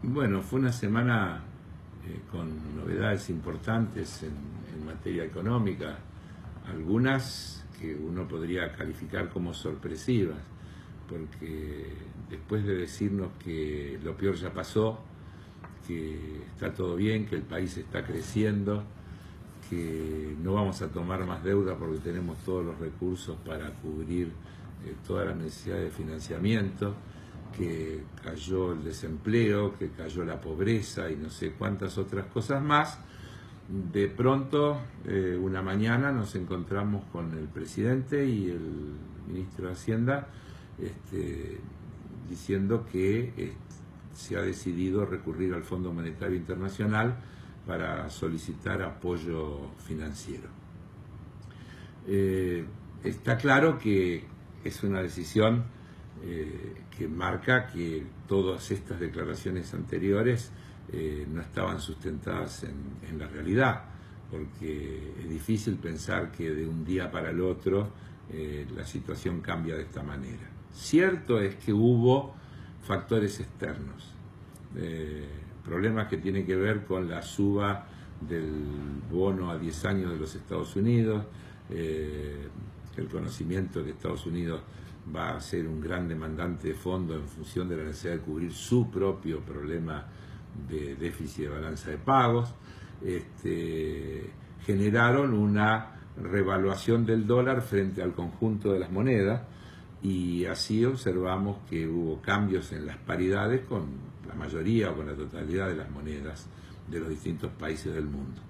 Bueno, fue una semana con novedades importantes en materia económica, algunas que uno podría calificar como sorpresivas, porque después de decirnos que lo peor ya pasó, que está todo bien, que el país está creciendo, que no vamos a tomar más deuda porque tenemos todos los recursos para cubrir todas las necesidades de financiamiento, que cayó el desempleo, que cayó la pobreza y no sé cuántas otras cosas más. De pronto, una mañana nos encontramos con el presidente y el ministro de Hacienda diciendo que se ha decidido recurrir al Fondo Monetario Internacional para solicitar apoyo financiero. Está claro que es una decisión que marca que todas estas declaraciones anteriores no estaban sustentadas en la realidad, porque es difícil pensar que de un día para el otro la situación cambia de esta manera. Cierto es que hubo factores externos, problemas que tienen que ver con la suba del bono a 10 años de los Estados Unidos, el conocimiento de que Estados Unidos va a ser un gran demandante de fondos en función de la necesidad de cubrir su propio problema de déficit de balanza de pagos, generaron una revaluación del dólar frente al conjunto de las monedas, y así observamos que hubo cambios en las paridades con la mayoría o con la totalidad de las monedas de los distintos países del mundo.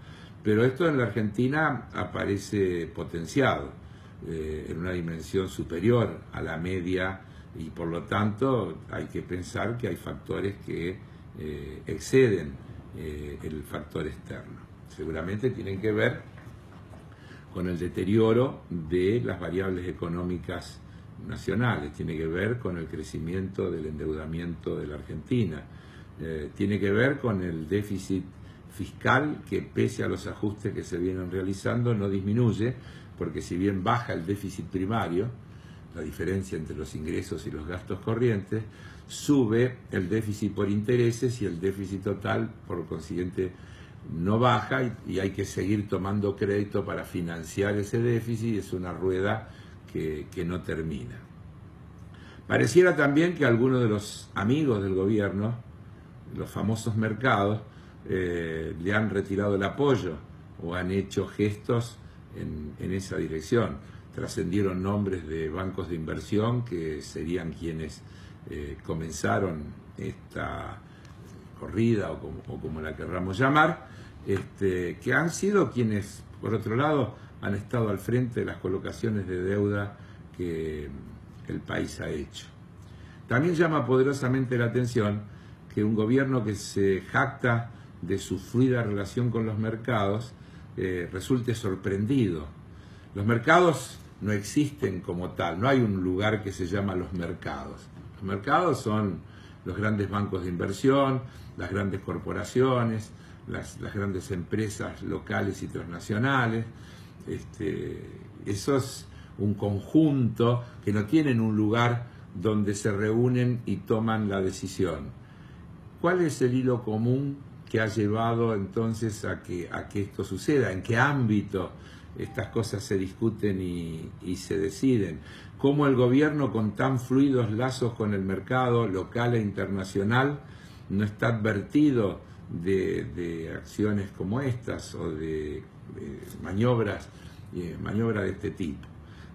Pero esto en la Argentina aparece potenciado en una dimensión superior a la media, y por lo tanto hay que pensar que hay factores que exceden el factor externo. Seguramente tienen que ver con el deterioro de las variables económicas nacionales, tiene que ver con el crecimiento del endeudamiento de la Argentina, tiene que ver con el déficit fiscal que, pese a los ajustes que se vienen realizando, no disminuye, porque si bien baja el déficit primario, la diferencia entre los ingresos y los gastos corrientes, sube el déficit por intereses y el déficit total, por consiguiente, no baja, y hay que seguir tomando crédito para financiar ese déficit, y es una rueda que no termina. Pareciera también que algunos de los amigos del gobierno, los famosos mercados, le han retirado el apoyo o han hecho gestos en esa dirección. Trascendieron nombres de bancos de inversión que serían quienes comenzaron esta corrida o como la querramos llamar, que han sido quienes, por otro lado, han estado al frente de las colocaciones de deuda que el país ha hecho. También llama poderosamente la atención que un gobierno que se jacta de su fluida relación con los mercados resulte sorprendido. Los mercados no existen como tal, no hay un lugar que se llama los mercados. Los mercados son los grandes bancos de inversión, las grandes corporaciones, las grandes empresas locales y transnacionales. Eso es un conjunto que no tienen un lugar donde se reúnen y toman la decisión. ¿Cuál es el hilo común que ha llevado entonces a que esto suceda? ¿En qué ámbito estas cosas se discuten y se deciden? ¿Cómo el gobierno, con tan fluidos lazos con el mercado local e internacional, no está advertido de acciones como estas o de maniobras de este tipo?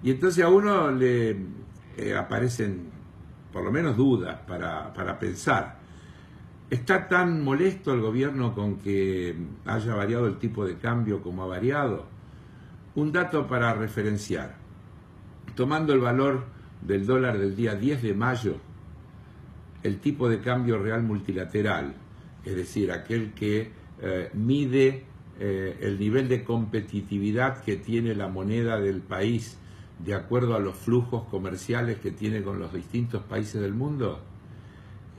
Y entonces a uno le aparecen por lo menos dudas para pensar. ¿Está tan molesto el gobierno con que haya variado el tipo de cambio como ha variado? Un dato para referenciar. Tomando el valor del dólar del día 10 de mayo, el tipo de cambio real multilateral, es decir, aquel que mide el nivel de competitividad que tiene la moneda del país de acuerdo a los flujos comerciales que tiene con los distintos países del mundo,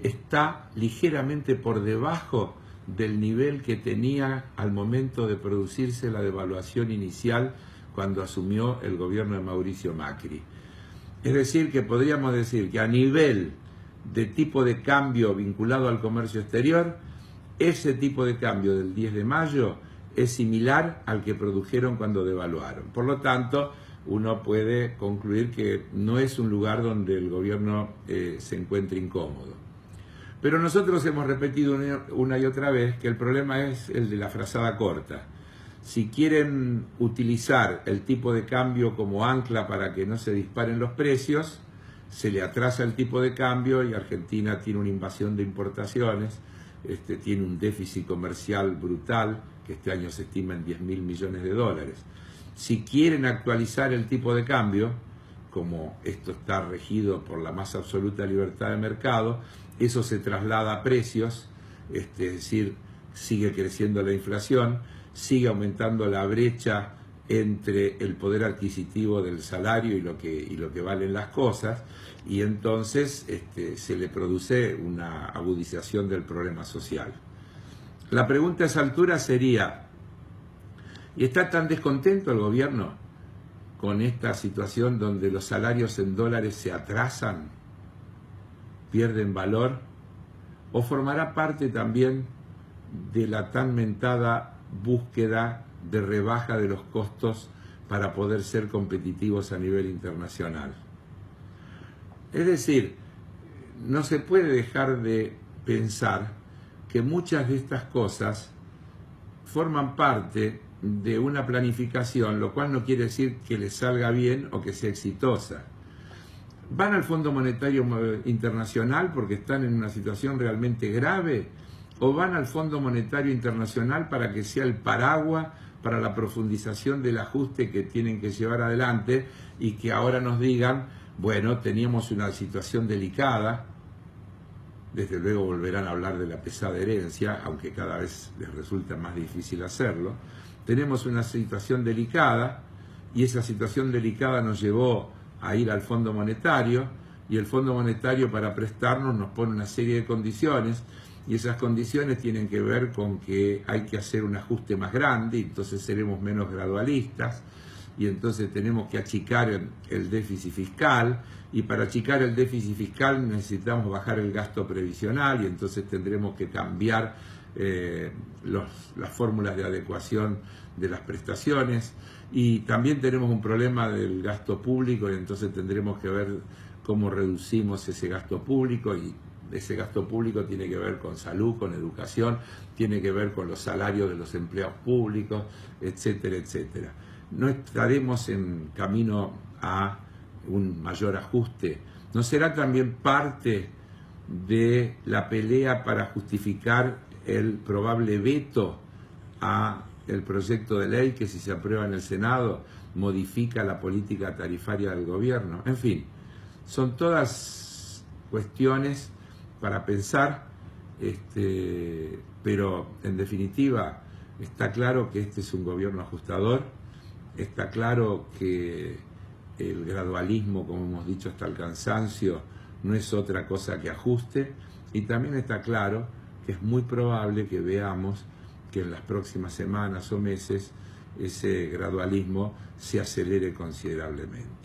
está ligeramente por debajo del nivel que tenía al momento de producirse la devaluación inicial cuando asumió el gobierno de Mauricio Macri. Es decir, que podríamos decir que a nivel de tipo de cambio vinculado al comercio exterior, ese tipo de cambio del 10 de mayo es similar al que produjeron cuando devaluaron. Por lo tanto, uno puede concluir que no es un lugar donde el gobierno se encuentre incómodo. Pero nosotros hemos repetido una y otra vez que el problema es el de la frazada corta. Si quieren utilizar el tipo de cambio como ancla para que no se disparen los precios, se le atrasa el tipo de cambio y Argentina tiene una invasión de importaciones, tiene un déficit comercial brutal, que este año se estima en 10.000 millones de dólares. Si quieren actualizar el tipo de cambio, como esto está regido por la más absoluta libertad de mercado, eso se traslada a precios, es decir, sigue creciendo la inflación, sigue aumentando la brecha entre el poder adquisitivo del salario y lo que valen las cosas, y entonces se le produce una agudización del problema social. La pregunta a esa altura sería, ¿y está tan descontento el gobierno con esta situación donde los salarios en dólares se atrasan, pierden valor? ¿O formará parte también de la tan mentada búsqueda de rebaja de los costos para poder ser competitivos a nivel internacional? Es decir, no se puede dejar de pensar que muchas de estas cosas forman parte de una planificación, lo cual no quiere decir que les salga bien o que sea exitosa. Van al Fondo Monetario Internacional porque están en una situación realmente grave, o van al Fondo Monetario Internacional para que sea el paraguas para la profundización del ajuste que tienen que llevar adelante y que ahora nos digan, bueno, teníamos una situación delicada, desde luego volverán a hablar de la pesada herencia, aunque cada vez les resulta más difícil hacerlo, tenemos una situación delicada y esa situación delicada nos llevó a ir al Fondo Monetario y el Fondo Monetario para prestarnos nos pone una serie de condiciones y esas condiciones tienen que ver con que hay que hacer un ajuste más grande y entonces seremos menos gradualistas y entonces tenemos que achicar el déficit fiscal y para achicar el déficit fiscal necesitamos bajar el gasto previsional y entonces tendremos que cambiar las fórmulas de adecuación de las prestaciones y también tenemos un problema del gasto público y entonces tendremos que ver cómo reducimos ese gasto público y ese gasto público tiene que ver con salud, con educación, tiene que ver con los salarios de los empleados públicos, etcétera, etcétera. No estaremos en camino a un mayor ajuste. ¿No será también parte de la pelea para justificar el probable veto a el proyecto de ley que si se aprueba en el Senado modifica la política tarifaria del gobierno? En fin, son todas cuestiones para pensar, pero en definitiva está claro que este es un gobierno ajustador, está claro que el gradualismo, como hemos dicho hasta el cansancio, no es otra cosa que ajuste, y también está claro que es muy probable que veamos que en las próximas semanas o meses ese gradualismo se acelere considerablemente.